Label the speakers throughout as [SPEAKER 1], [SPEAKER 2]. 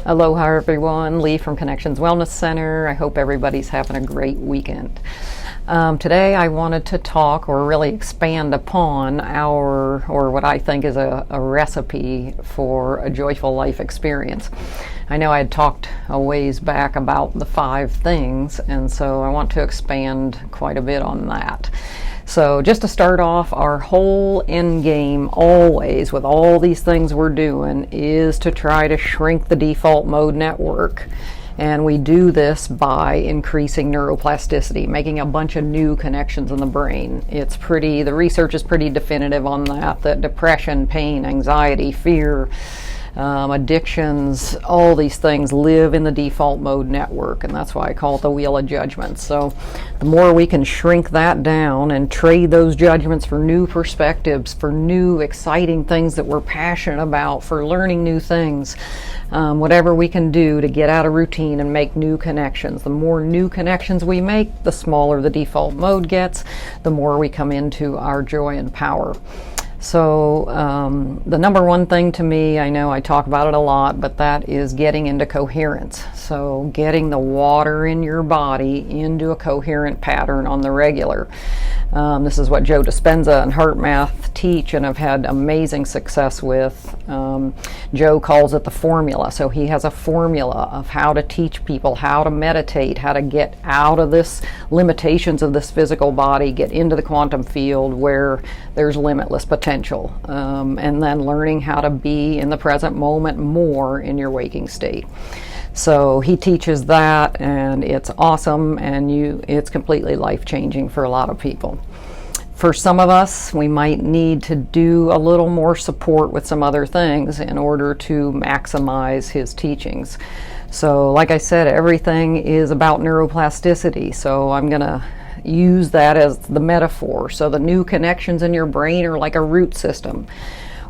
[SPEAKER 1] Aloha everyone, Lee from Connections Wellness Center. I hope everybody's having a great weekend. Today I wanted to talk or really expand upon what I think is a recipe for a joyful life experience. I know I had talked a ways back about the 5 things, and so I want to expand quite a bit on that. So just to start off, our whole end game always with all these things we're doing is to try to shrink the default mode network. And we do this by increasing neuroplasticity, making a bunch of new connections in the brain. The research is pretty definitive on that depression, pain, anxiety, fear, addictions, all these things live in the default mode network, and that's why I call it the wheel of judgment. So the more we can shrink that down and trade those judgments for new perspectives, for new exciting things that we're passionate about, for learning new things, whatever we can do to get out of routine and make new connections. The more new connections we make, the smaller the default mode gets, the more we come into our joy and power. So the number one thing to me, I know I talk about it a lot, but that is getting into coherence. So getting the water in your body into a coherent pattern on the regular. This is what Joe Dispenza and HeartMath teach and have had amazing success with. Joe calls it the formula. So he has a formula of how to teach people how to meditate, how to get out of this limitations of this physical body, get into the quantum field where there's limitless potential, and then learning how to be in the present moment more in your waking state. So he teaches that, and it's awesome, and it's completely life-changing for a lot of people. For some of us, we might need to do a little more support with some other things in order to maximize his teachings. So like I said, everything is about neuroplasticity, so I'm going to use that as the metaphor. So the new connections in your brain are like a root system.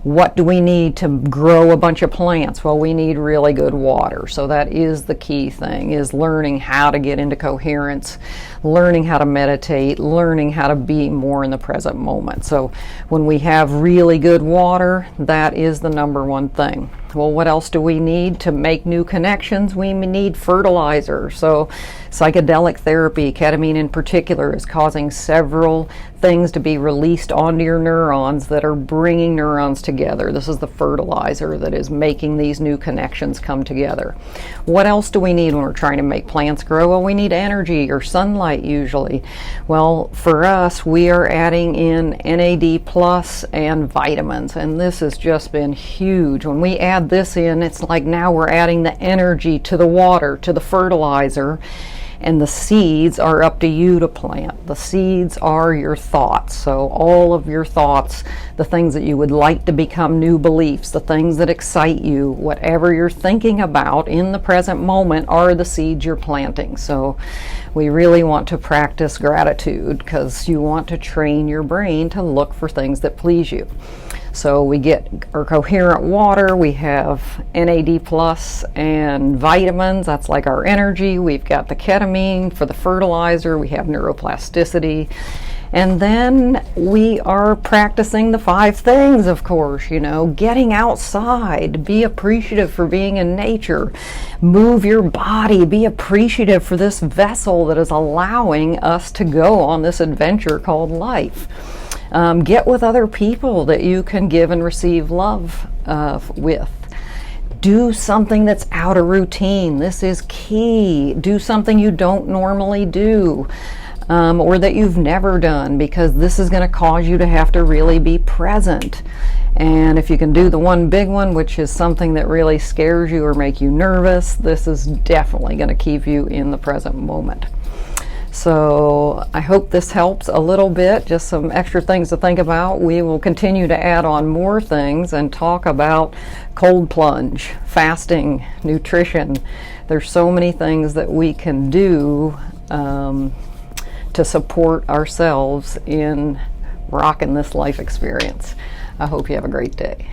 [SPEAKER 1] What do we need to grow a bunch of plants? Well, we need really good water. So that is the key thing, is learning how to get into coherence, learning how to meditate, learning how to be more in the present moment. So when we have really good water, that is the number one thing. Well, what else do we need to make new connections? We need fertilizer. So psychedelic therapy, ketamine in particular, is causing several things to be released onto your neurons that are bringing neurons together. This is the fertilizer that is making these new connections come together. What else do we need when we're trying to make plants grow? Well, we need energy or sunlight usually. Well, for us, we are adding in NAD plus and vitamins, and this has just been huge. When we add this in, it's like now we're adding the energy to the water, to the fertilizer, and the seeds are up to you to plant. The seeds are your thoughts. So all of your thoughts, the things that you would like to become new beliefs, the things that excite you, whatever you're thinking about in the present moment are the seeds you're planting. So we really want to practice gratitude because you want to train your brain to look for things that please you. So we get our coherent water, we have NAD plus and vitamins, that's like our energy. We've got the ketamine for the fertilizer, we have neuroplasticity. And then we are practicing the 5 things, of course, getting outside, be appreciative for being in nature, move your body, be appreciative for this vessel that is allowing us to go on this adventure called life. Get with other people that you can give and receive love with. Do something that's out of routine. This is key. Do something you don't normally do. Or that you've never done, because this is going to cause you to have to really be present. And if you can do the one big one, which is something that really scares you or make you nervous, this is definitely going to keep you in the present moment. So I hope this helps a little bit, just some extra things to think about. We will continue to add on more things and talk about cold plunge, fasting, nutrition. There's so many things that we can do to support ourselves in rocking this life experience. I hope you have a great day.